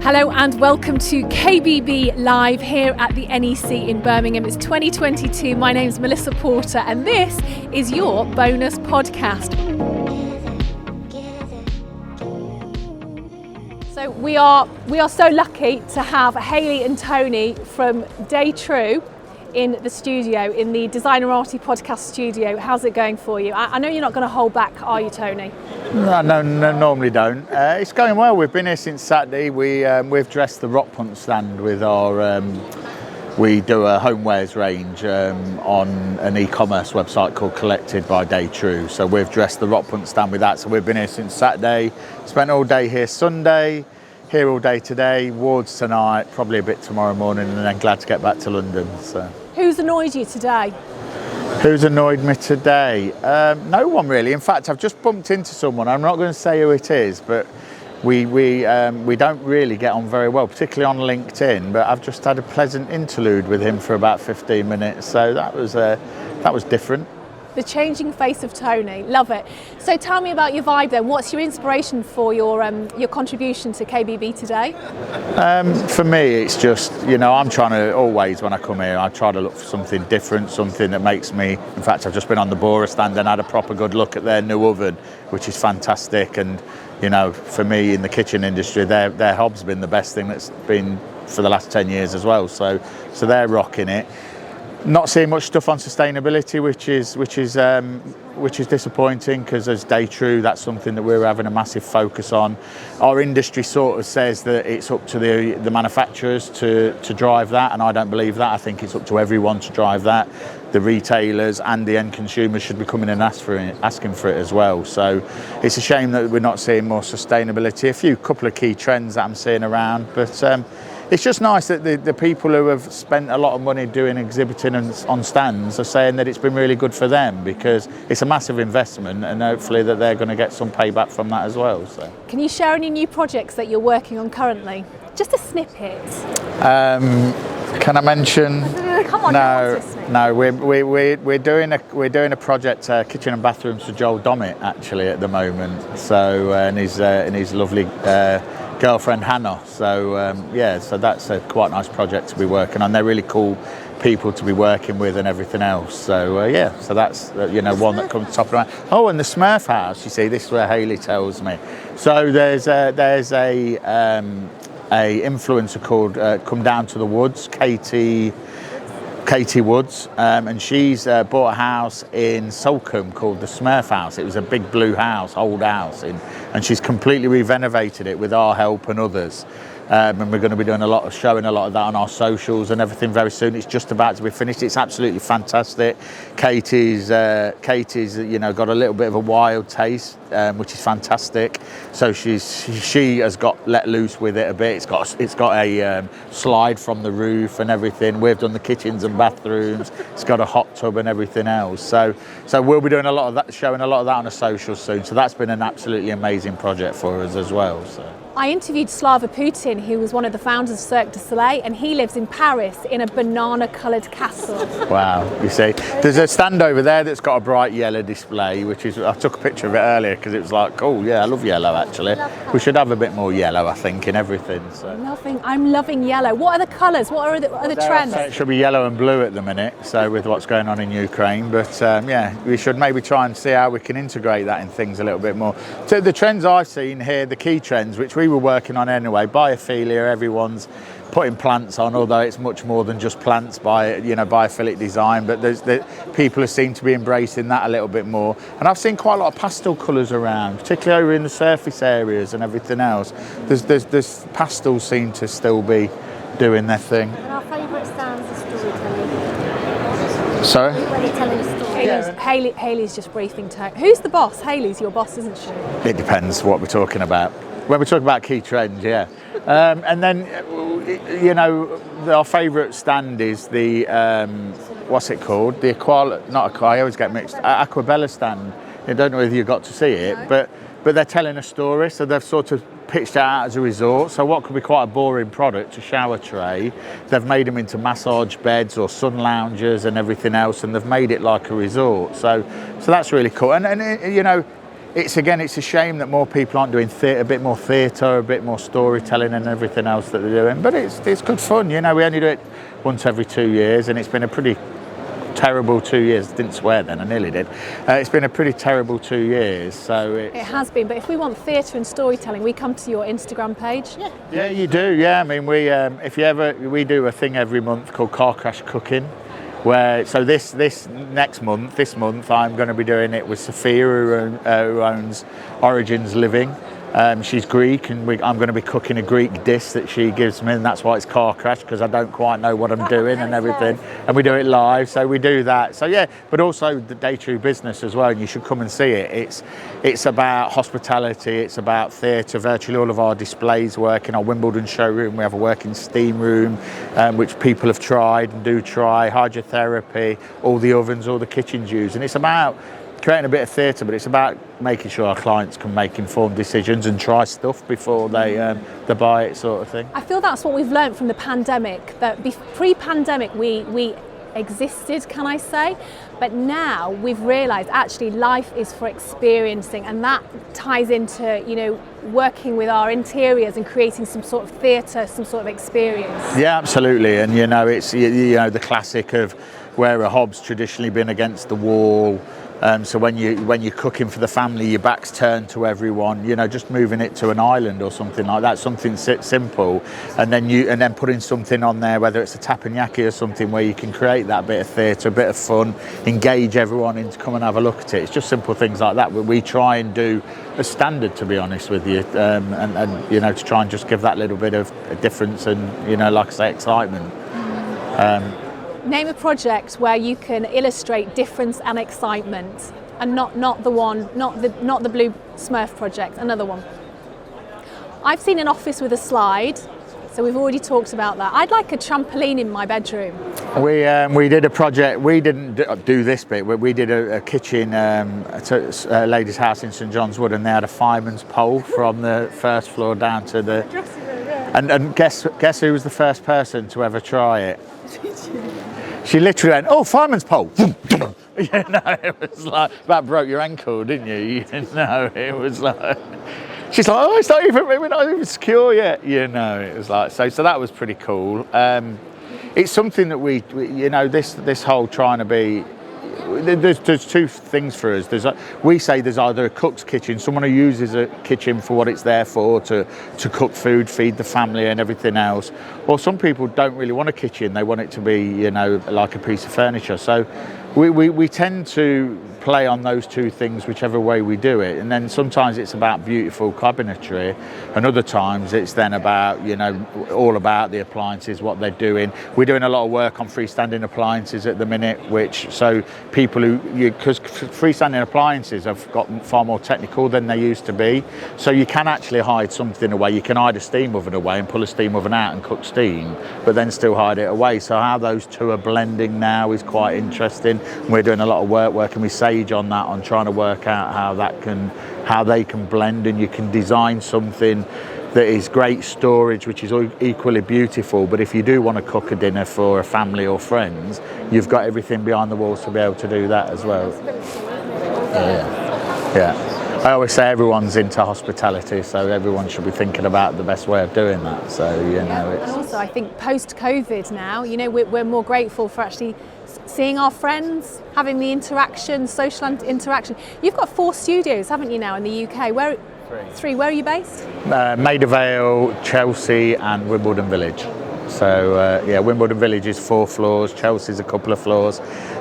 Hello and welcome to kbb Live here at the NEC in Birmingham. It's 2022. My name's Melissa Porter and this is your bonus podcast. So we are so lucky to have Hayley and Tony from Day True in the studio, in the Designer Arty podcast studio. How's it going for you? I know you're not going to hold back, are you, Tony? No, normally don't. It's going well. We've been here since Saturday. We've dressed the rock punt stand with our. We do a homewares range on an e-commerce website called Collected by Day True. So we've dressed the rock punt stand with that. So we've been here since Saturday. Spent all day here Sunday. Here all day today. Wards tonight. Probably a bit tomorrow morning, and then glad to get back to London. So. Who's annoyed you today? Who's annoyed me today? No one really. In fact, I've just bumped into someone. I'm not going to say who it is, but we don't really get on very well, particularly on LinkedIn. But I've just had a pleasant interlude with him for about 15 minutes, so that was different. The changing face of Tony, love it. So tell me about your vibe then. What's your inspiration for your contribution to kbb today? For me, it's just, I'm trying to always, when I come here, I try to look for something different, something that makes me, in fact, I've just been on the Bora stand and had a proper good look at their new oven, which is fantastic. And, for me in the kitchen industry, their hob's been the best thing that's been for the last 10 years as well. So they're rocking it. Not seeing much stuff on sustainability, which is disappointing, because as Day True, that's something that we're having a massive focus on. Our industry sort of says that it's up to the manufacturers to drive that, and I don't believe that. I think it's up to everyone to drive that. The retailers and the end consumers should be coming and asking for it as well. So it's a shame that we're not seeing more sustainability. A couple of key trends that I'm seeing around, but it's just nice that the people who have spent a lot of money doing exhibiting on stands are saying that it's been really good for them, because it's a massive investment, and hopefully that they're going to get some payback from that as well. So. Can you share any new projects that you're working on currently? Just a snippet. Can I mention? Come on, no. We're doing a project, kitchen and bathrooms for Joel Dommett actually at the moment. So and his lovely girlfriend Hannah. So so that's a quite nice project to be working on. They're really cool people to be working with and everything else. So so that's one that comes top of mind. Oh, and the Smurf house. You see, this is where Hayley tells me. So there's a influencer called Come Down to the Woods, Katie Woods, and she's bought a house in Sulcombe called the Smurf House. It was a big blue house, old house, and she's completely renovated it with our help and others. And we're going to be doing showing a lot of that on our socials and everything very soon. It's just about to be finished. It's absolutely fantastic. Katie's got a little bit of a wild taste, which is fantastic. So she has got let loose with it a bit. It's got a slide from the roof and everything. We've done the kitchens and bathrooms. It's got a hot tub and everything else. So we'll be doing a lot of that, showing a lot of that on the socials soon. So that's been an absolutely amazing project for us as well. So. I interviewed Slava Putin, who was one of the founders of Cirque du Soleil, and he lives in Paris in a banana-coloured castle. Wow, you see. There's a stand over there that's got a bright yellow display, I took a picture of it earlier because it was like, cool, yeah, I love yellow actually. We should have a bit more yellow, I think, in everything. So. I'm loving yellow. What are the colours? What are the trends? It should be yellow and blue at the minute, so with what's going on in Ukraine. But we should maybe try and see how we can integrate that in things a little bit more. So the trends I've seen here, the key trends, which we were working on anyway, biophilia, everyone's putting plants on, although it's much more than just plants biophilic design, but people have seemed to be embracing that a little bit more. And I've seen quite a lot of pastel colours around, particularly over in the surface areas and everything else. There's pastels seem to still be doing their thing. And our favourite stands is storytelling. Sorry? When you're telling a story. Hayley's just briefing Tony. Who's the boss? Hayley's your boss, isn't she? It depends what we're talking about. When we talk about key trends, yeah. And then, our favourite stand is the, what's it called? The I always get mixed, Aquabella stand. I don't know whether you got to see it, but they're telling a story, so they've sort of pitched it out as a resort. So what could be quite a boring product, a shower tray, they've made them into massage beds or sun loungers and everything else, and they've made it like a resort. So that's really cool. And it's a shame that more people aren't doing a bit more theatre, a bit more storytelling and everything else that they're doing. But it's good fun, you know. We only do it once every 2 years, and it's been a pretty terrible 2 years. Didn't swear then, I nearly did. It's been a pretty terrible 2 years. So it has been. But if we want theatre and storytelling, we come to your Instagram page. Yeah, you do. Yeah, I mean, we do a thing every month called Car Crash Cooking. So this month I'm going to be doing it with Sophia, who owns Origins Living. She's Greek, and I'm going to be cooking a Greek dish that she gives me, and that's why it's Car Crash, because I don't quite know what I'm doing and everything. And we do it live, so we do that. So yeah, but also the Day True business as well, and you should come and see it. It's about hospitality, it's about theatre. Virtually all of our displays work in our Wimbledon showroom. We have a working steam room, which people have tried and do try, hydrotherapy, all the ovens, all the kitchens used, and it's about creating a bit of theatre, but it's about making sure our clients can make informed decisions and try stuff before they buy it, sort of thing. I feel that's what we've learned from the pandemic, that pre-pandemic we existed, can I say, but now we've realised actually life is for experiencing, and that ties into, you know, working with our interiors and creating some sort of theatre, some sort of experience. Yeah, absolutely, and you know, it's the classic of where a hob's traditionally been against the wall. So when you're cooking for the family, your back's turned to everyone. You know, just moving it to an island or something like that, something simple, and then putting something on there, whether it's a teppanyaki or something, where you can create that bit of theatre, a bit of fun, engage everyone in to come and have a look at it. It's just simple things like that. We try and do a standard, to be honest with you, and you know, to try and just give that little bit of a difference and, you know, like I say, excitement. Name a project where you can illustrate difference and excitement, and not the blue Smurf project. Another one. I've seen an office with a slide, so we've already talked about that. I'd like a trampoline in my bedroom. We did a project. We didn't do this bit. We did a kitchen at a lady's house in St John's Wood, and they had a fireman's pole from the first floor down to the. And guess who was the first person to ever try it? She literally went, "Oh, fireman's pole." You know, it was like, that broke your ankle, didn't you? You know, it was like, she's like, "Oh, we're not even secure yet." You know, it was like, so that was pretty cool. It's something that we you know, this whole trying to be, there's two things for us. We say there's either a cook's kitchen, someone who uses a kitchen for what it's there for, to cook food, feed the family and everything else, or some people don't really want a kitchen, they want it to be, you know, like a piece of furniture. So we tend to play on those two things, whichever way we do it. And then sometimes it's about beautiful cabinetry, and other times it's then about, you know, all about the appliances, what they're doing. We're doing a lot of work on freestanding appliances at the minute, so people because freestanding appliances have gotten far more technical than they used to be. So you can actually hide something away. You can hide a steam oven away and pull a steam oven out and cook steam, but then still hide it away. So how those two are blending now is quite interesting. We're doing a lot of work working with Sage on that, on trying to work out how they can blend, and you can design something that is great storage, which is equally beautiful. But if you do want to cook a dinner for a family or friends, you've got everything behind the walls to be able to do that as well. Yeah. I always say everyone's into hospitality, so everyone should be thinking about the best way of doing that. So, you know, it's... And also, I think post-COVID now, you know, we're more grateful for actually seeing our friends, having the interaction, social interaction. You've got 4 studios, haven't you, now in the UK? Three. Where are you based? Maida Vale, Chelsea and Wimbledon Village. So Wimbledon Village is 4 floors, Chelsea's a couple of floors,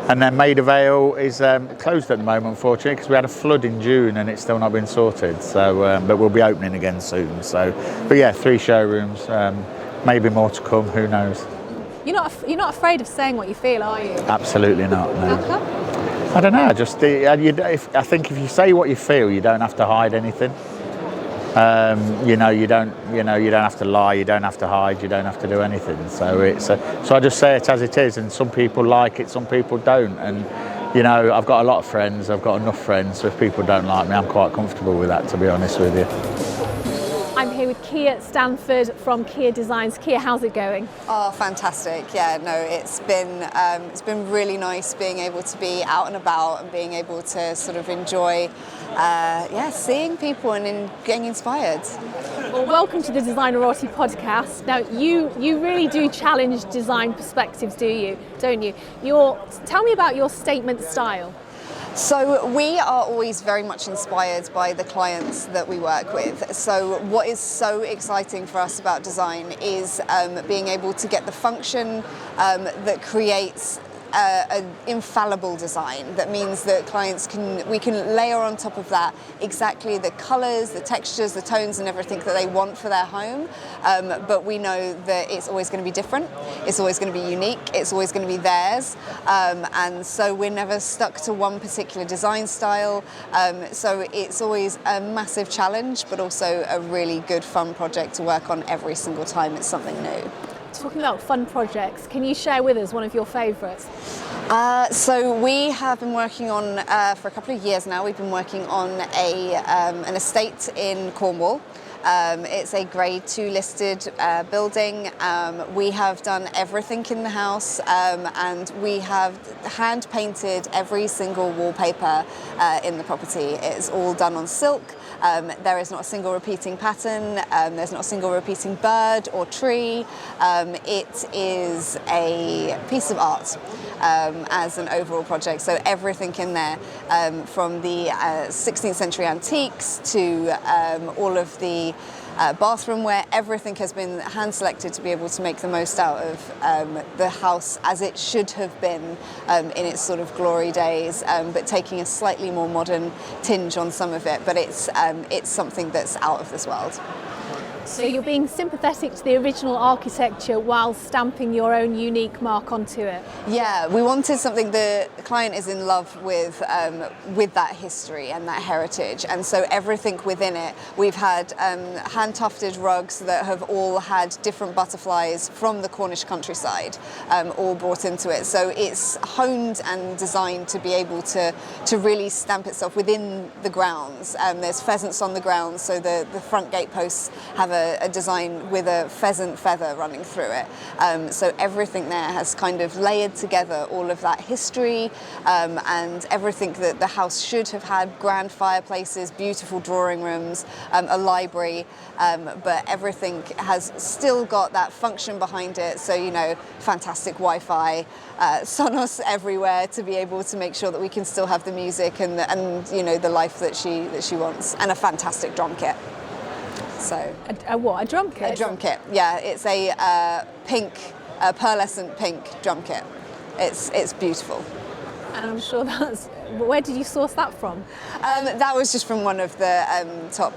and then Maida Vale is closed at the moment, unfortunately, because we had a flood in June and it's still not been sorted. So, but we'll be opening again soon. So, but yeah, 3 showrooms, maybe more to come. Who knows? You're not afraid of saying what you feel, are you? Absolutely not. No. How come? I don't know. I think if you say what you feel, you don't have to hide anything. You don't have to lie, you don't have to hide, you don't have to do anything. So so I just say it as it is, and some people like it, some people don't. And you know, I've got a lot of friends, I've got enough friends, so if people don't like me, I'm quite comfortable with that, to be honest with you. I'm here with Kia Stanford from Kia Designs. Kia, how's it going? Oh, fantastic. Yeah, no, it's been really nice being able to be out and about and being able to sort of enjoy seeing people and getting inspired. Well, welcome to the Designerati podcast. Now, you really do challenge design perspectives, don't you? Tell me about your statement style. So we are always very much inspired by the clients that we work with. So what is so exciting for us about design is being able to get the function that creates an infallible design. That means that we can layer on top of that exactly the colours, the textures, the tones and everything that they want for their home. But we know that it's always going to be different, it's always going to be unique, it's always going to be theirs. And so we're never stuck to one particular design style. So it's always a massive challenge, but also a really good fun project to work on every single time it's something new. Talking about fun projects, can you share with us one of your favourites? So we have been working on, for a couple of years now, we've been working on an estate in Cornwall. It's a grade 2 listed building. We have done everything in the house and we have hand painted every single wallpaper in the property. It's all done on silk. There is not a single repeating pattern, there's not a single repeating bird or tree. It is a piece of art as an overall project. So everything in there, from the 16th century antiques to all of the bathroom ware, everything has been hand selected to be able to make the most out of the house as it should have been in its sort of glory days, but taking a slightly more modern tinge on some of it. But it's something that's out of this world. So you're being sympathetic to the original architecture while stamping your own unique mark onto it. Yeah, we wanted something the client is in love with that history and that heritage, and so everything within it. We've had hand tufted rugs that have all had different butterflies from the Cornish countryside, all brought into it. So it's honed and designed to be able to really stamp itself within the grounds. There's pheasants on the grounds, so the front gate posts have a design with a pheasant feather running through it. So everything there has kind of layered together all of that history and everything that the house should have had: grand fireplaces, beautiful drawing rooms, a library, but everything has still got that function behind it. So, fantastic Wi-Fi, Sonos everywhere to be able to make sure that we can still have the music and the life that she wants, and a fantastic drum kit. So A drum kit? A drum kit, yeah. It's a pearlescent pink drum kit. It's beautiful. And I'm sure where did you source that from? That was just from one of the top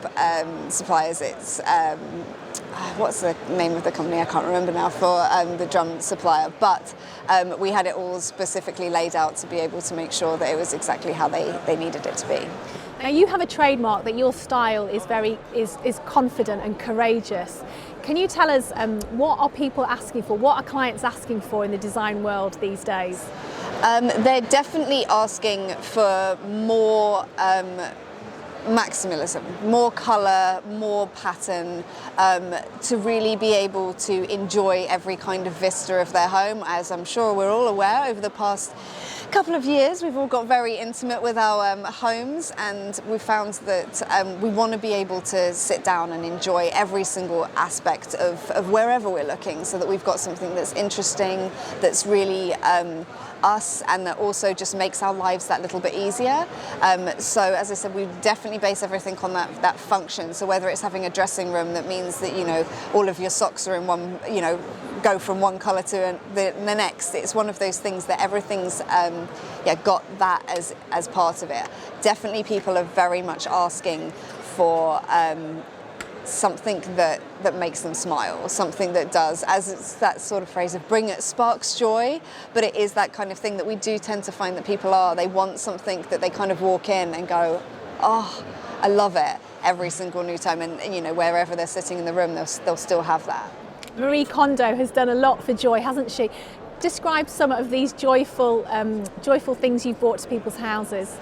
suppliers. It's, what's the name of the company? I can't remember now, for the drum supplier. But we had it all specifically laid out to be able to make sure that it was exactly how they needed it to be. Now you have a trademark that your style is confident and courageous. Can you tell us what are people asking for? What are clients asking for in the design world these days? They're definitely asking for more maximalism, more colour, more pattern, to really be able to enjoy every kind of vista of their home. As I'm sure we're all aware, over the past couple of years we've all got very intimate with our homes, and we found that we want to be able to sit down and enjoy every single aspect of wherever we're looking, so that we've got something that's interesting, that's really us, and that also just makes our lives that little bit easier. So as I said, we definitely base everything on that function. So whether it's having a dressing room that means that all of your socks are in one, go from one colour to the next, it's one of those things that everything's got that as part of it. Definitely people are very much asking for something that makes them smile, something that does, as it's that sort of phrase of sparks joy, but it is that kind of thing that we do tend to find that people they want something that they kind of walk in and go, oh, I love it, every single new time, and wherever they're sitting in the room, they'll still have that. Marie Kondo has done a lot for joy, hasn't she? Describe some of these joyful things you've brought to people's houses.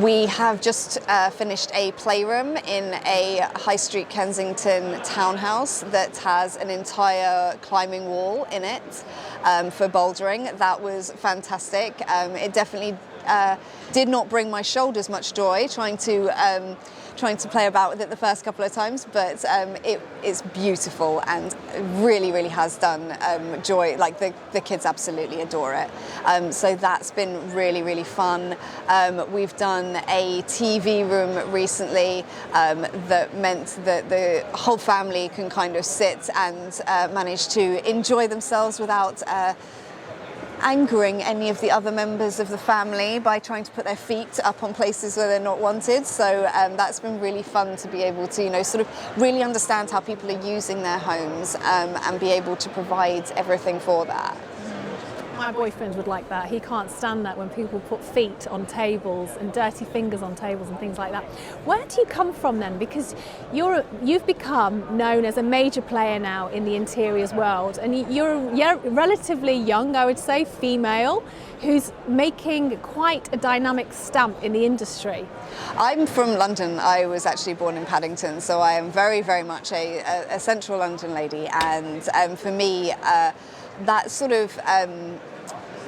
We have just finished a playroom in a High Street Kensington townhouse that has an entire climbing wall in it for bouldering. That was fantastic. It definitely did not bring my shoulders much joy trying to play about with it the first couple of times, but it's beautiful and really, really has done joy. Like the kids absolutely adore it. So that's been really, really fun. We've done a TV room recently that meant that the whole family can kind of sit and manage to enjoy themselves without angering any of the other members of the family by trying to put their feet up on places where they're not wanted. So that's been really fun to be able to, sort of really understand how people are using their homes and be able to provide everything for that. My boyfriend would like that. He can't stand that when people put feet on tables and dirty fingers on tables and things like that. Where do you come from then? Because you've become known as a major player now in the interiors world, and you're relatively young, I would say, female, who's making quite a dynamic stamp in the industry. I'm from London. I was actually born in Paddington, so I am very, very much a central London lady, and for me, that sort of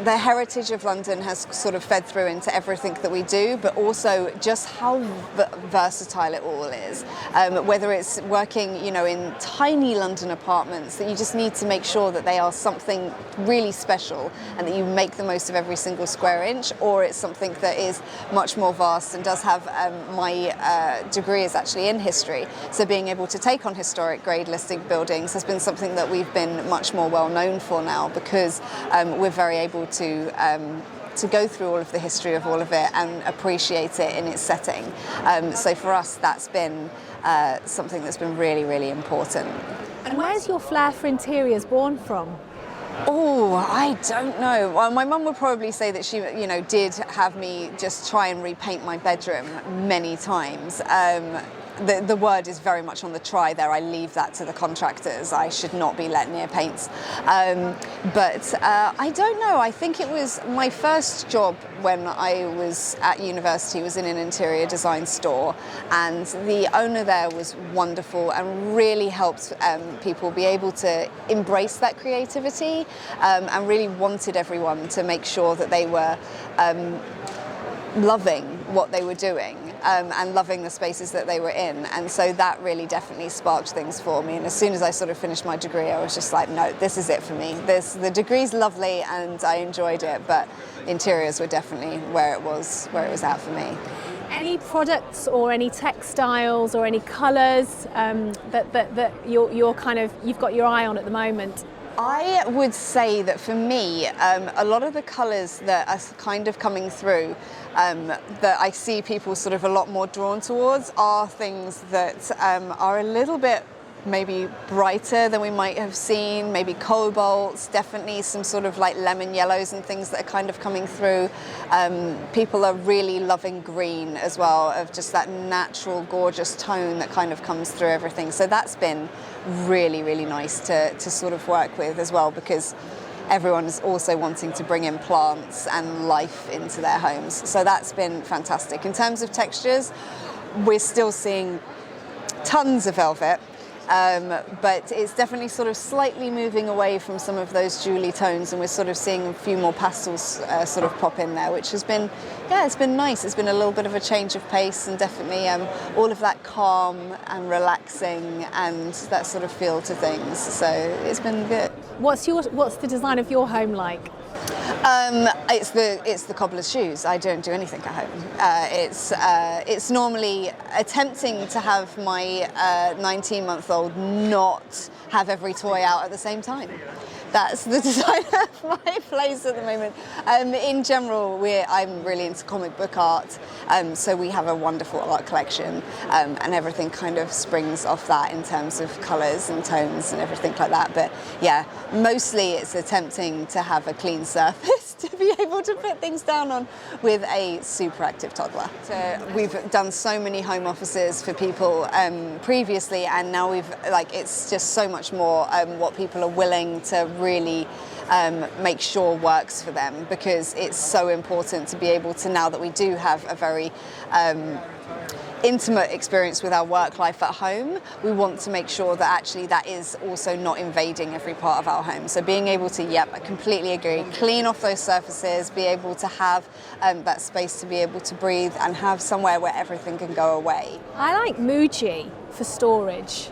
the heritage of London has sort of fed through into everything that we do, but also just how versatile it all is. Whether it's working, in tiny London apartments that you just need to make sure that they are something really special and that you make the most of every single square inch, or it's something that is much more vast and does have, my degree is actually in history. So being able to take on historic grade listed buildings has been something that we've been much more well known for now, because we're very able to go through all of the history of all of it and appreciate it in its setting. So for us, that's been something that's been really, really important. And where's your flair for interiors born from? Oh, I don't know. Well, my mum would probably say that she, did have me just try and repaint my bedroom many times. The word is very much on the try there. I leave that to the contractors. I should not be let near paints. But I don't know. I think it was my first job when I was at university was in an interior design store, and the owner there was wonderful and really helped people be able to embrace that creativity, and really wanted everyone to make sure that they were loving what they were doing. And loving the spaces that they were in. And so that really definitely sparked things for me. And as soon as I sort of finished my degree, I was just like, no, this is it for me. The degree's lovely and I enjoyed it, but interiors were definitely where it was at for me. Any products or any textiles or any colours that you've got your eye on at the moment? I would say that for me, a lot of the colours that are kind of coming through that I see people sort of a lot more drawn towards are things that are a little bit maybe brighter than we might have seen, maybe cobalts, definitely some sort of like lemon yellows and things that are kind of coming through. People are really loving green as well, of just that natural, gorgeous tone that kind of comes through everything. So that's been really, really nice to sort of work with as well, because everyone is also wanting to bring in plants and life into their homes. So that's been fantastic. In terms of textures, we're still seeing tons of velvet. But it's definitely sort of slightly moving away from some of those jewelry tones, and we're sort of seeing a few more pastels sort of pop in there, which has been, it's been nice. It's been a little bit of a change of pace, and definitely all of that calm and relaxing and that sort of feel to things. So it's been good. What's the design of your home like? It's the cobbler's shoes. I don't do anything at home. It's normally attempting to have my 19-month-old not have every toy out at the same time. That's the design of my place at the moment. In general, I'm really into comic book art, so we have a wonderful art collection, and everything kind of springs off that in terms of colours and tones and everything like that. But yeah, mostly it's attempting to have a clean surface to be able to put things down on with a super active toddler. So we've done so many home offices for people previously, and now it's just so much more what people are willing to really make sure works for them, because it's so important to be able to, now that we do have a very intimate experience with our work life at home, we want to make sure that actually that is also not invading every part of our home. So being able to, I completely agree, clean off those surfaces, be able to have that space to be able to breathe and have somewhere where everything can go away. I like Muji for storage.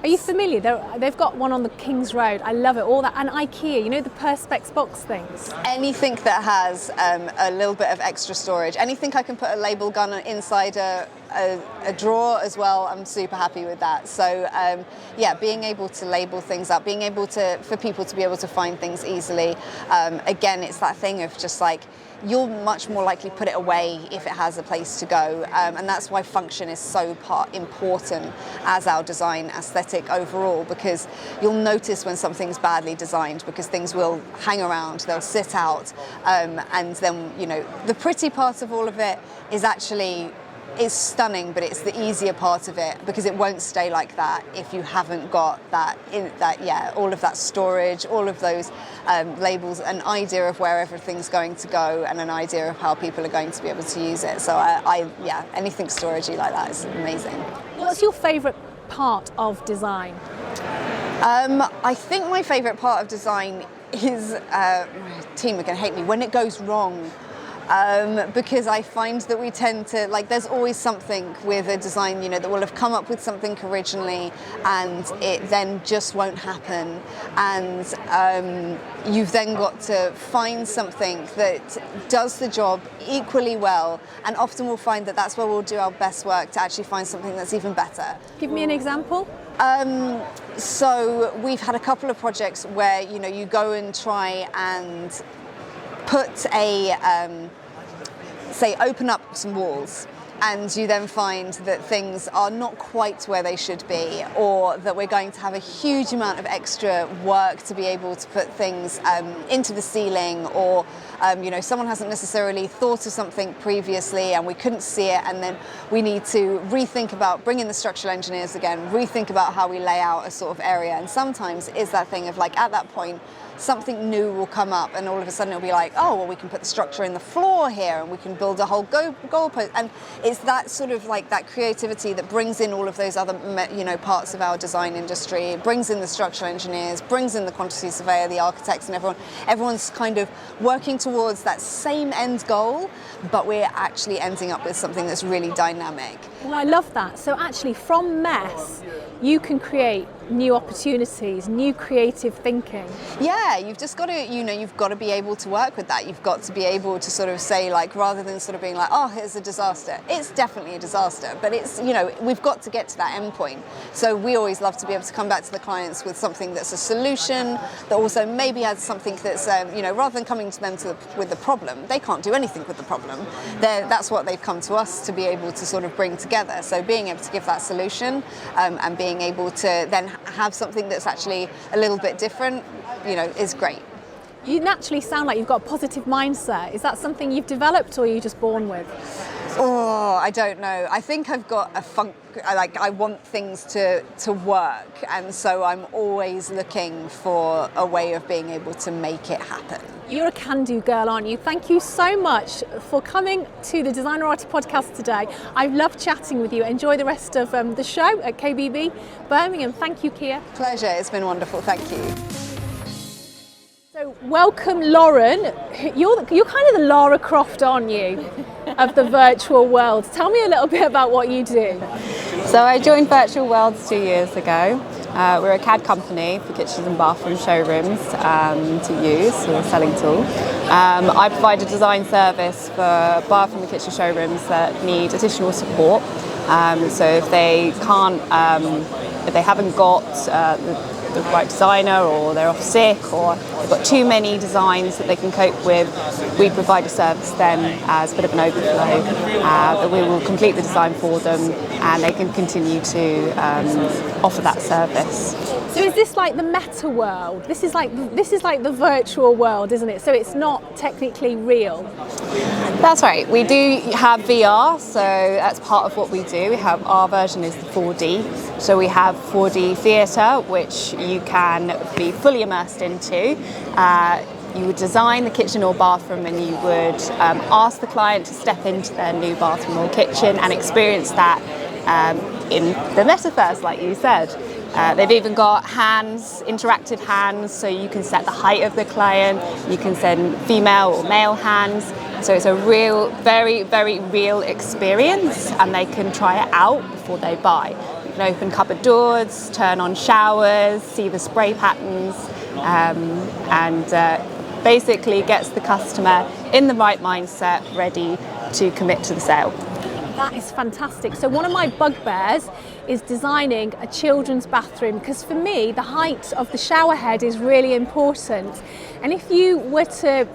Are you familiar? They've got one on the King's Road. I love it. All that. And IKEA, you know, the Perspex box things. Anything that has a little bit of extra storage, anything I can put a label gun inside a drawer as well, I'm super happy with that. So being able to label things up, being able to, for people to be able to find things easily. Again, it's that thing of just like, you're much more likely to put it away if it has a place to go. And that's why function is so important as our design aesthetic overall, because you'll notice when something's badly designed because things will hang around, they'll sit out. And then, you know, the pretty part of all of it is stunning, but it's the easier part of it because it won't stay like that if you haven't got all of that storage, all of those labels, an idea of where everything's going to go and an idea of how people are going to be able to use it. So anything storagey like that is amazing. What's your favourite part of design? I think my favourite part of design is, my team are going to hate me, when it goes wrong. Because I find that we tend to, like, there's always something with a design, you know, that will have come up with something originally and it then just won't happen. And you've then got to find something that does the job equally well. And often we'll find that that's where we'll do our best work to actually find something that's even better. Give me an example. So we've had a couple of projects where, you know, you go and try and put open up some walls, and you then find that things are not quite where they should be, or that we're going to have a huge amount of extra work to be able to put things into the ceiling, or you know, someone hasn't necessarily thought of something previously and we couldn't see it, and then we need to rethink about, bring in the structural engineers again, rethink about how we lay out a sort of area. And sometimes it's that thing of like, at that point something new will come up and all of a sudden it'll be like, oh, well, we can put the structure in the floor here and we can build a whole goalpost. And it's that sort of like that creativity that brings in all of those other, you know, parts of our design industry. It brings in the structural engineers, brings in the quantity surveyor, the architects, and everyone's kind of working towards that same end goal, but we're actually ending up with something that's really dynamic. Well, I love that. So actually from mess, you can create new opportunities, new creative thinking. Yeah, you've just got to, you know, you've got to be able to work with that. You've got to be able to sort of say, like, rather than sort of being like, oh, here's a disaster. It's definitely a disaster, but it's, you know, we've got to get to that end point. So we always love to be able to come back to the clients with something that's a solution, that also maybe has something that's, you know, rather than coming to them with the problem, they can't do anything with the problem. That's what they've come to us to be able to sort of bring together. So being able to give that solution and being able to then have something that's actually a little bit different, you know, is great. You naturally sound like you've got a positive mindset. Is that something you've developed or are you just born with? Oh, I don't know. I think I've got I want things to work, and so I'm always looking for a way of being able to make it happen. You're a can-do girl, aren't you? Thank you so much for coming to the Designerati podcast today. I've loved chatting with you. Enjoy the rest of the show at kbb Birmingham. Thank you, Kia. Pleasure. It's been wonderful. Thank you. So welcome, Lauren. You're kind of the Lara Croft, aren't you, of the virtual world. Tell me a little bit about what you do. So I joined Virtual Worlds 2 years ago. We're a CAD company for kitchens and bathroom showrooms to use as a selling tool. I provide a design service for bathroom and kitchen showrooms that need additional support. So if they can't, if they haven't got the right designer, or they're off sick, or they've got too many designs that they can cope with, we provide a service then as a bit of an overflow that we will complete the design for them and they can continue to offer that service. So is this like the meta world? This is like the virtual world, isn't it? So it's not technically real. That's right. We do have VR, so that's part of what we do. We have our version is the 4D. So we have 4D theatre, which you can be fully immersed into. you would design the kitchen or bathroom, and you would ask the client to step into their new bathroom or kitchen and experience that in the metaverse, like you said. They've even got interactive hands, so you can set the height of the client, you can send female or male hands. So it's a real, very, very real experience, and they can try it out before they buy. You can open cupboard doors, turn on showers, see the spray patterns, and basically gets the customer in the right mindset, ready to commit to the sale. That is fantastic. So one of my bugbears is designing a children's bathroom, because for me the height of the shower head is really important, and if you were to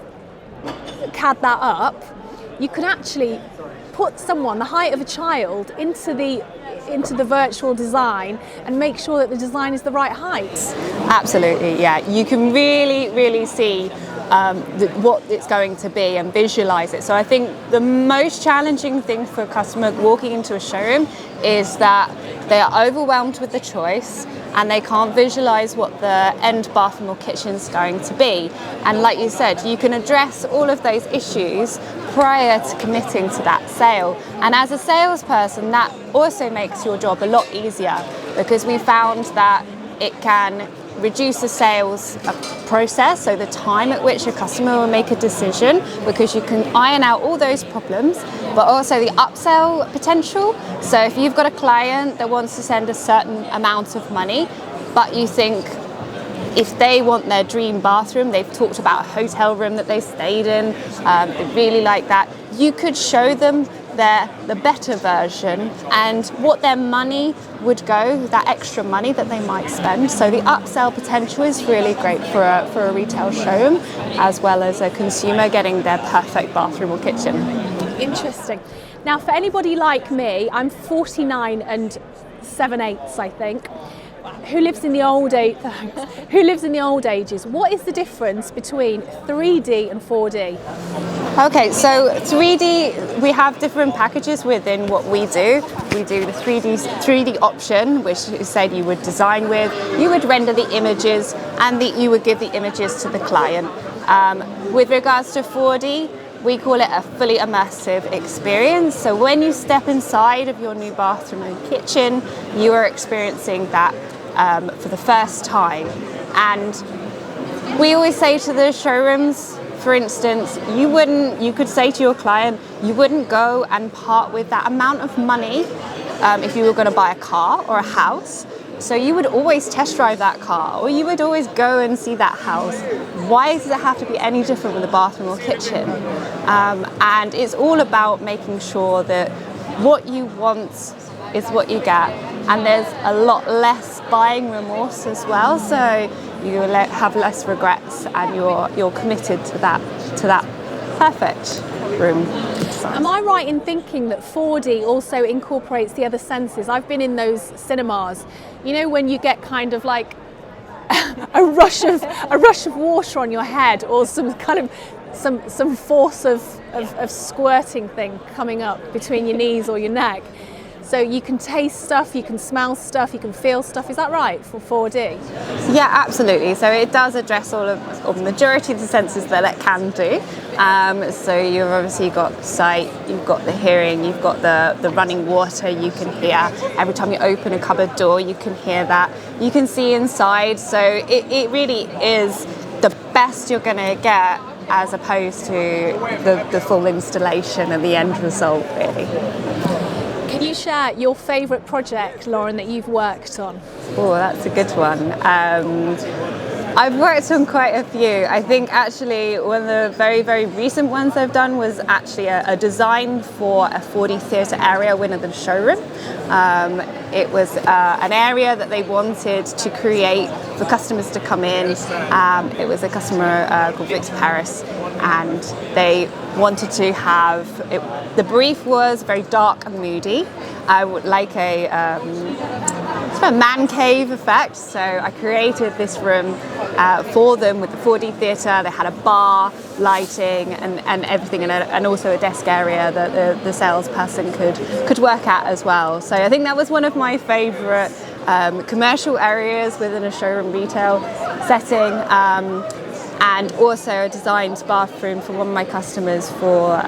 CAD that up, you could actually put the height of a child into the virtual design and make sure that the design is the right height. Absolutely, yeah. You can really see what it's going to be and visualize it. So I think the most challenging thing for a customer walking into a showroom is that they are overwhelmed with the choice and they can't visualize what the end bathroom or kitchen is going to be. And like you said, you can address all of those issues prior to committing to that sale. And as a salesperson, that also makes your job a lot easier, because we found that it can reduce the sales process, so the time at which a customer will make a decision, because you can iron out all those problems, but also the upsell potential. So if you've got a client that wants to send a certain amount of money, but you think if they want their dream bathroom, they've talked about a hotel room that they stayed in, they really like that, you could show them the better version and what their money would go, that extra money that they might spend. So the upsell potential is really great for a retail showroom, as well as a consumer getting their perfect bathroom or kitchen. Interesting. Now for anybody like me, I'm 49 and 7/8, I think, who lives in the old ages. What is the difference between 3D and 4D? Okay, so 3D, we have different packages within what we do. We do the 3D option, which you said you would design with, you would render the images, and you would give the images to the client. With regards to 4D, we call it a fully immersive experience. So when you step inside of your new bathroom and kitchen, you are experiencing that for the first time. And we always say to the showrooms, for instance, you could say to your client, you wouldn't go and part with that amount of money if you were going to buy a car or a house. So you would always test drive that car, or you would always go and see that house. Why does it have to be any different with a bathroom or kitchen? And it's all about making sure that what you want is what you get. And there's a lot less buying remorse as well. So you have less regrets, and you're committed to that perfect room. Am I right in thinking that 4D also incorporates the other senses? I've been in those cinemas, you know, when you get kind of like a rush of water on your head, or some kind of some force of squirting thing coming up between your knees or your neck. So you can taste stuff, you can smell stuff, you can feel stuff. Is that right for 4D? Yeah, absolutely. So it does address all of the majority of the senses that it can do. So you've obviously got sight, you've got the hearing, you've got the running water, you can hear. Every time you open a cupboard door, you can hear that. You can see inside. So it really is the best you're going to get, as opposed to the full installation and the end result, really. Can you share your favourite project, Lauren, that you've worked on? Oh, that's a good one. I've worked on quite a few. I think actually one of the very, very recent ones I've done was actually a design for a 4D theatre area within the showroom. It was an area that they wanted to create for customers to come in. It was a customer called Victor Paris, and they wanted to have it. The brief was very dark and moody. I would like a man cave effect, so I created this room for them with the 4D theatre. They had a bar, lighting, and everything, and also a desk area that the salesperson could work at as well. So I think that was one of my favourite commercial areas within a showroom retail setting. and also a designed bathroom for one of my customers for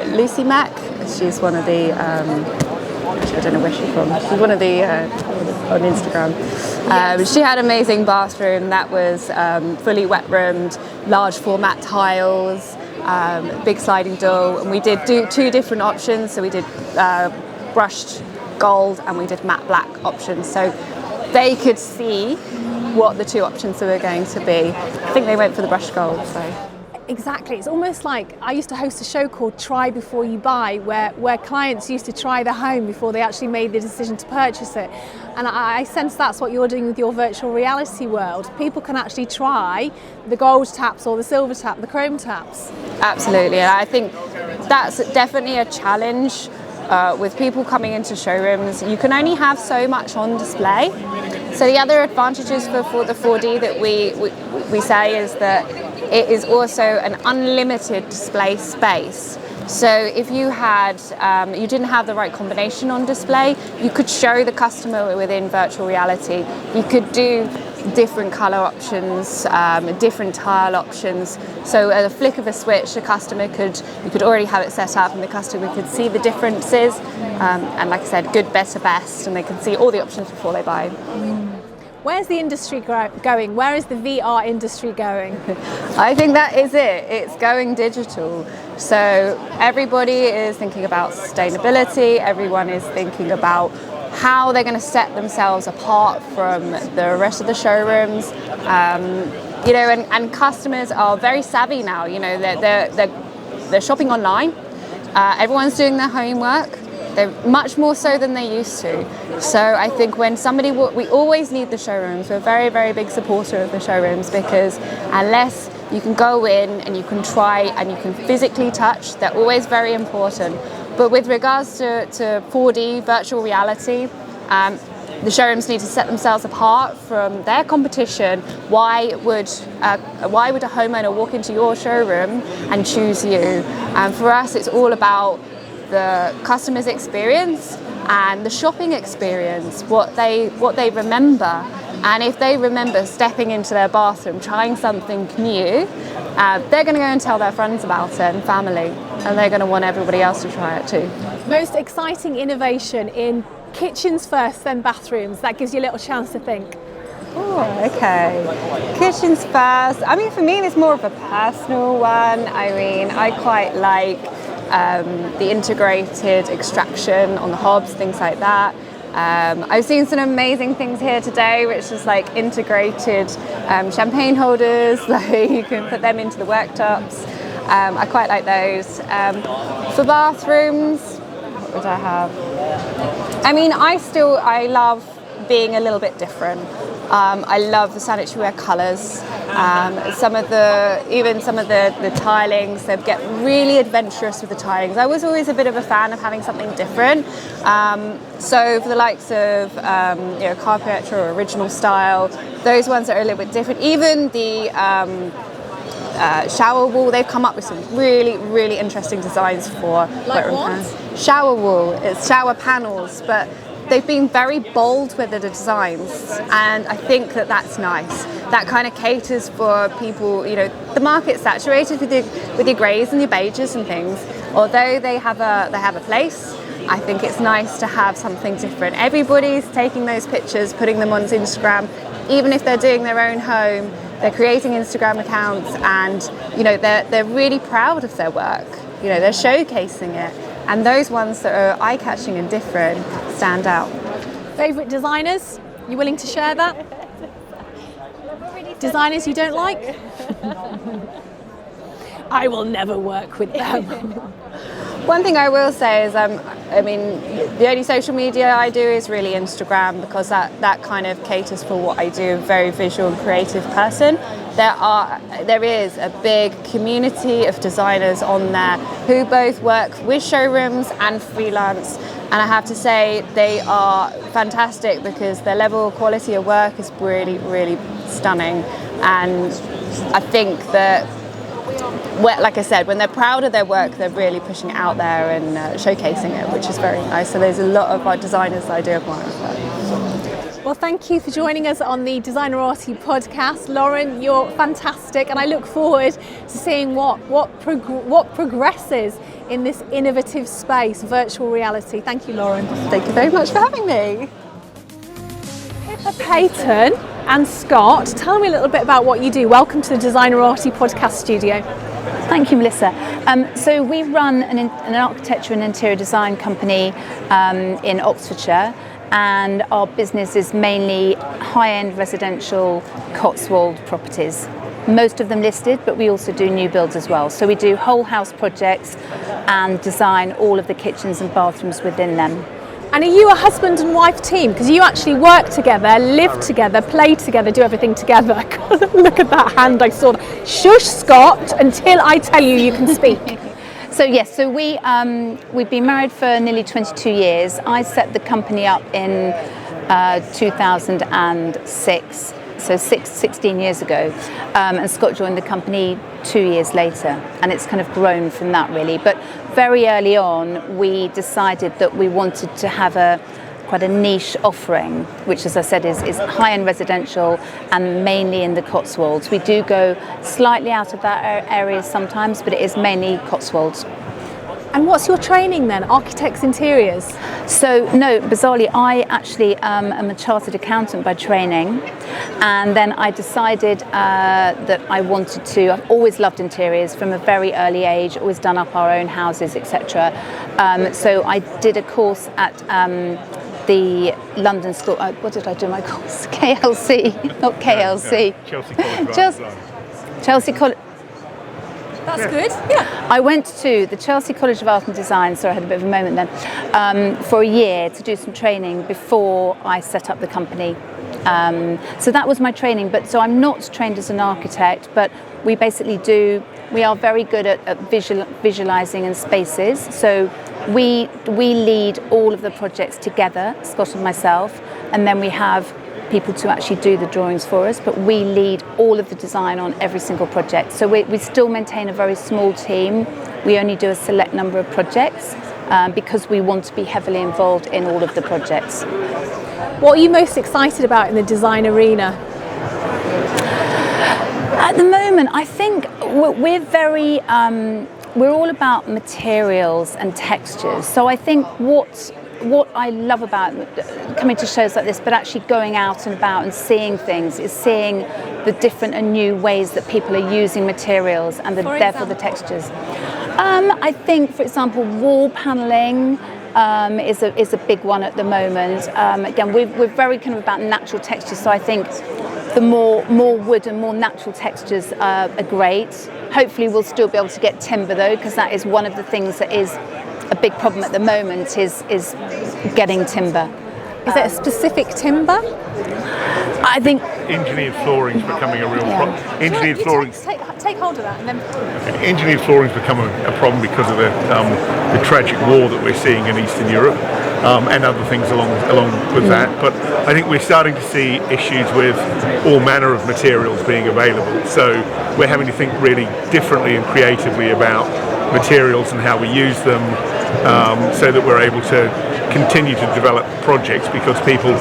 Lucy Mac. She's one of the, I don't know where she's from. She's one of the, on Instagram. She had an amazing bathroom that was fully wet roomed, large format tiles, big sliding door, and we did two different options. So we did brushed gold and we did matte black options. So they could see what the two options were going to be. I think they went for the brushed gold. So. Exactly. It's almost like I used to host a show called Try Before You Buy, where clients used to try the home before they actually made the decision to purchase it. And I sense that's what you're doing with your virtual reality world. People can actually try the gold taps or the silver tap, the chrome taps. Absolutely. And I think that's definitely a challenge with people coming into showrooms. You can only have so much on display. So the other advantages for the 4D that we say is that it is also an unlimited display space. So if you had, you didn't have the right combination on display, you could show the customer within virtual reality. You could do different color options, different tile options. So at a flick of a switch, you could already have it set up and the customer could see the differences. And like I said, good, better, best, and they can see all the options before they buy. Where's the industry going? Where is the VR industry going? I think that is it. It's going digital. So everybody is thinking about sustainability. Everyone is thinking about how they're going to set themselves apart from the rest of the showrooms. You know, and customers are very savvy now. You know, they're shopping online. Everyone's doing their homework. They're much more so than they used to. So I think when we always need the showrooms. We're a very, very big supporter of the showrooms because unless you can go in and you can try and you can physically touch, they're always very important. But with regards to 4D virtual reality, the showrooms need to set themselves apart from their competition. Why would a homeowner walk into your showroom and choose you? And for us, it's all about the customer's experience and the shopping experience, what they remember. And if they remember stepping into their bathroom, trying something new, they're going to go and tell their friends about it and family, and they're going to want everybody else to try it too. Most exciting innovation in kitchens first, then bathrooms. That gives you a little chance to think. Oh, okay. Kitchens first. I mean, for me, it's more of a personal one. I mean, I quite like the integrated extraction on the hobs, things like that. I've seen some amazing things here today, which is like integrated champagne holders, like you can put them into the worktops. I quite like those. For bathrooms, what would I have? I mean, I love being a little bit different. I love the sanitary ware colours. Some of the tilings, they get really adventurous with the tilings. I was always a bit of a fan of having something different. So for the likes of carpet or original style, those ones are a little bit different. Even the shower wall, they've come up with some really, really interesting designs for like what? Shower wall. It's shower panels, but they've been very bold with the designs, and I think that that's nice. That kind of caters for people. You know, the market's saturated with your greys and your beiges and things. Although they have a place, I think it's nice to have something different. Everybody's taking those pictures, putting them on Instagram, even if they're doing their own home. They're creating Instagram accounts, and you know they're really proud of their work. You know, they're showcasing it. And those ones that are eye-catching and different stand out. Favourite designers? You willing to share that? Designers you don't like? I will never work with them. One thing I will say is, the only social media I do is really Instagram, because that kind of caters for what I do, a very visual and creative person. There is a big community of designers on there who both work with showrooms and freelance, and I have to say they are fantastic because their level of quality of work is really, really stunning. And I think that, like I said, when they're proud of their work, they're really pushing it out there and showcasing it, which is very nice. So there's a lot of our designers that I do admire. Well, thank you for joining us on the Designerati podcast. Lauren, you're fantastic, and I look forward to seeing what progresses in this innovative space, virtual reality. Thank you, Lauren. Thank you very much for having me. Pippa, Patton and Scott, tell me a little bit about what you do. Welcome to the Designerati podcast studio. Thank you, Melissa. So we run an architecture and interior design company in Oxfordshire, and our business is mainly high-end residential Cotswold properties. Most of them listed, but we also do new builds as well. So we do whole house projects and design all of the kitchens and bathrooms within them. And are you a husband and wife team? Because you actually work together, live together, play together, do everything together. Look at that hand I saw. Shush, Scott, until I tell you you can speak. So yes, so we've been married for nearly 22 years. I set the company up in 2006, so 16 years ago. And Scott joined the company 2 years later, and it's kind of grown from that really. But very early on, we decided that we wanted to have quite a niche offering, which, as I said, is high-end residential and mainly in the Cotswolds. We do go slightly out of that area sometimes, but it is mainly Cotswolds. And what's your training then? Architects interiors? So no, bizarrely, I actually am a chartered accountant by training, and then I decided that I wanted to. I've always loved interiors from a very early age. Always done up our own houses, etc. So I did a course at the London School. What did I do my course? KLC, not KLC. Chelsea College. Chelsea College. That's good, yeah. I went to the Chelsea College of Art and Design, so I had a bit of a moment then, for a year to do some training before I set up the company. So that was my training, but so I'm not trained as an architect, but we basically we are very good at visualizing in spaces. So we lead all of the projects together, Scott and myself, and then we have people to actually do the drawings for us, but we lead all of the design on every single project. So we still maintain a very small team. We only do a select number of projects because we want to be heavily involved in all of the projects. What are you most excited about in the design arena? At the moment, I think we're very, we're all about materials and textures. So I think what I love about coming to shows like this, but actually going out and about and seeing things, is seeing the different and new ways that people are using materials and therefore the textures. I think, for example, wall panelling is a big one at the moment. Again, we're very kind of about natural textures, so I think the more wood and more natural textures are great. Hopefully we'll still be able to get timber though, because that is one of the things that is a big problem at the moment is getting timber. Is it a specific timber? I think Engineered flooring is becoming a real problem. Engineered flooring. Take hold of that, and then. Engineered flooring has become a problem because of the tragic war that we're seeing in Eastern Europe and other things along with that. But I think we're starting to see issues with all manner of materials being available. So we're having to think really differently and creatively about materials and how we use them, so that we're able to continue to develop projects, because people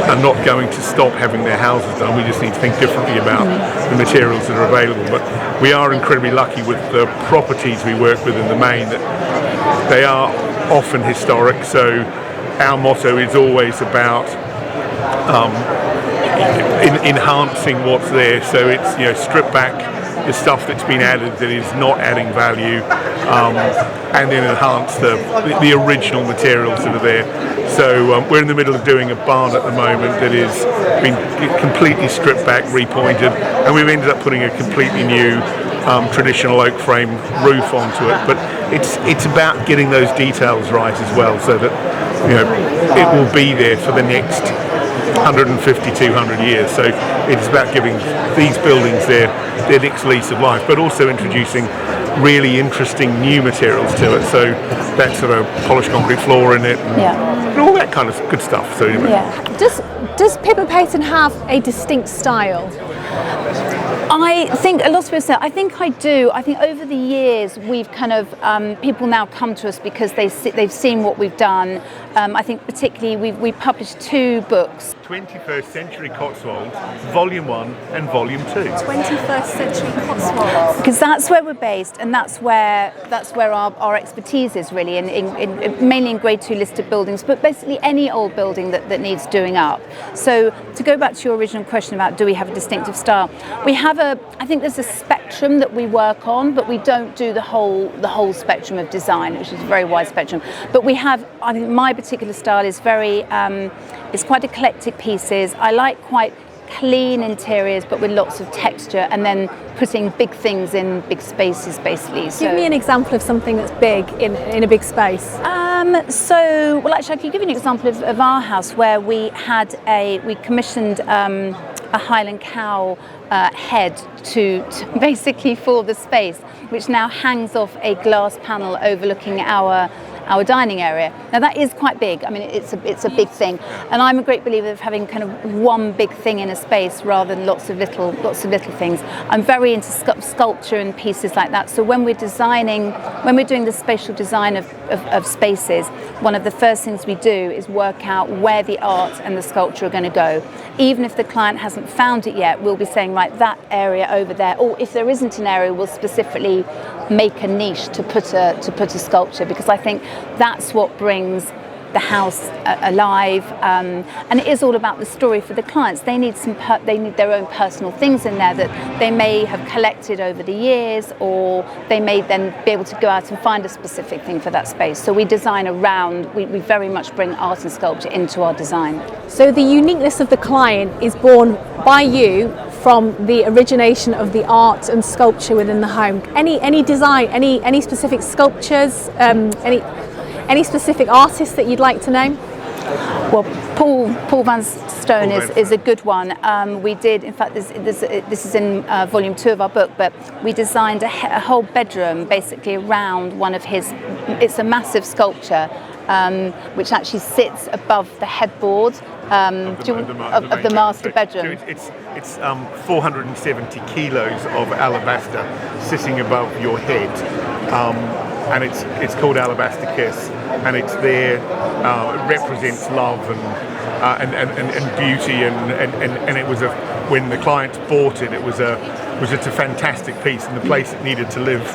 are not going to stop having their houses done. We just need to think differently about the materials that are available. But we are incredibly lucky with the properties we work with in the main, that they are often historic. So our motto is always about enhancing what's there. So it's, strip back the stuff that's been added that is not adding value, and then enhance the original materials that are there. So we're in the middle of doing a barn at the moment that is been completely stripped back, repointed, and we've ended up putting a completely new traditional oak frame roof onto it. But it's about getting those details right as well, so that it will be there for the next 150, 200 years. So it's about giving these buildings their next lease of life, but also introducing really interesting new materials to it. So that sort of polished concrete floor in it, and all that kind of good stuff. So anyway. Does Pippa Patton have a distinct style? I think a lot of people say, I think I do. I think over the years we've kind of, people now come to us because they've seen what we've done. I think particularly we published 2 books 21st Century Cotswolds, Volume 1 and Volume 2. 21st century Cotswolds. Because that's where we're based, and that's where our expertise is really, in mainly in Grade 2 listed buildings, but basically any old building that needs doing up. So to go back to your original question about do we have a distinctive style, we have I think there's a spectrum that we work on, but we don't do the whole spectrum of design, which is a very wide spectrum. But we have, I think my particular style is very, it's quite eclectic pieces. I like quite clean interiors, but with lots of texture, and then putting big things in big spaces, basically. Give me an example of something that's big in a big space. Well, actually, I could give you an example of our house where we commissioned a Highland cow head to basically for the space, which now hangs off a glass panel overlooking our dining area. Now that is quite big. I mean, it's a big thing, and I'm a great believer of having kind of one big thing in a space rather than lots of little things. I'm very into sculpture and pieces like that. So when we're doing the spatial design of spaces, one of the first things we do is work out where the art and the sculpture are going to go. Even if the client hasn't found it yet, we'll be saying, right, that area over there, or if there isn't an area, we'll specifically make a niche to put a sculpture, because I think that's what brings the house alive, and it is all about the story for the clients. They need their own personal things in there that they may have collected over the years, or they may then be able to go out and find a specific thing for that space. So we design around, we very much bring art and sculpture into our design. So the uniqueness of the client is born by you from the origination of the art and sculpture within the home. Any design, any specific sculptures, any specific artists that you'd like to name? Well, Paul Van Stone is a good one. We did, in fact, this is in volume 2 of our book, but we designed a whole bedroom basically around one of his. It's a massive sculpture which actually sits above the headboard of the master bedroom. It's 470 kilos of alabaster sitting above your head, and it's called Alabaster Kiss, and it's there. It represents love and beauty, and it was when the clients bought it, it was just a fantastic piece, and the place it needed to live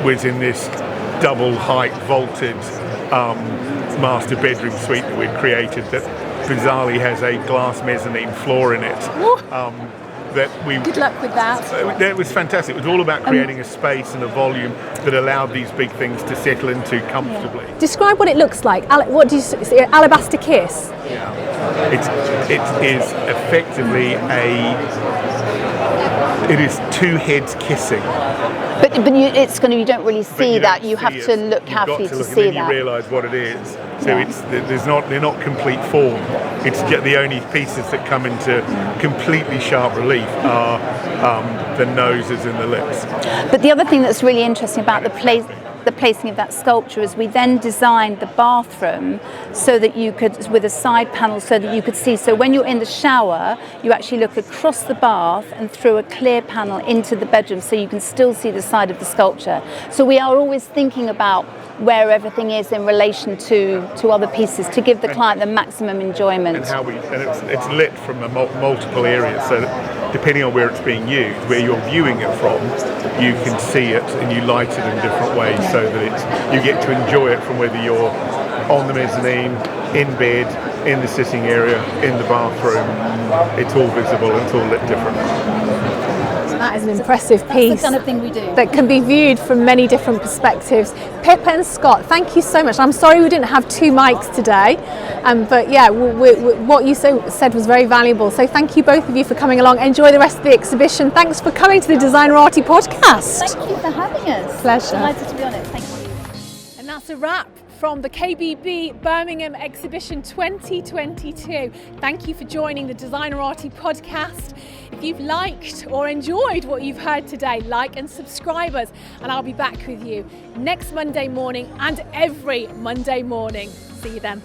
was in this double height vaulted master bedroom suite that we'd created that bizarrely has a glass mezzanine floor in it. Good luck with that. It was fantastic. It was all about creating a space and a volume that allowed these big things to settle into comfortably. Describe what it looks like. What do you say? Alabaster Kiss? Yeah. It is effectively it is two heads kissing. But it's going to, you don't really see that. You have to look carefully to see that. And then you realise what it is. So they're not complete form. It's just the only pieces that come into completely sharp relief are the noses and the lips. But the other thing that's really interesting about the placing of that sculpture is we then designed the bathroom so that you could, with a side panel, so that you could see. So when you're in the shower, you actually look across the bath and through a clear panel into the bedroom, so you can still see the side of the sculpture. So we are always thinking about where everything is in relation to other pieces to give the client the maximum enjoyment. And it's lit from multiple areas, so that depending on where it's being used, where you're viewing it from, you can see it and you light it in different ways, so that you get to enjoy it from whether you're on the mezzanine, in bed, in the sitting area, in the bathroom. It's all visible, it's all lit different. That is an impressive piece. That's the kind of thing we do. That can be viewed from many different perspectives. Pippa and Scott, thank you so much. I'm sorry we didn't have two mics today, but yeah, what you said was very valuable. So thank you both of you for coming along. Enjoy the rest of the exhibition. Thanks for coming to the Designerati podcast. Thank you for having us. Pleasure. Delighted to be on it. Thank you. And that's a wrap from the kbb Birmingham Exhibition 2022. Thank you for joining the Designerati podcast. If you've liked or enjoyed what you've heard today, like and subscribe us, and I'll be back with you next Monday morning and every Monday morning. See you then.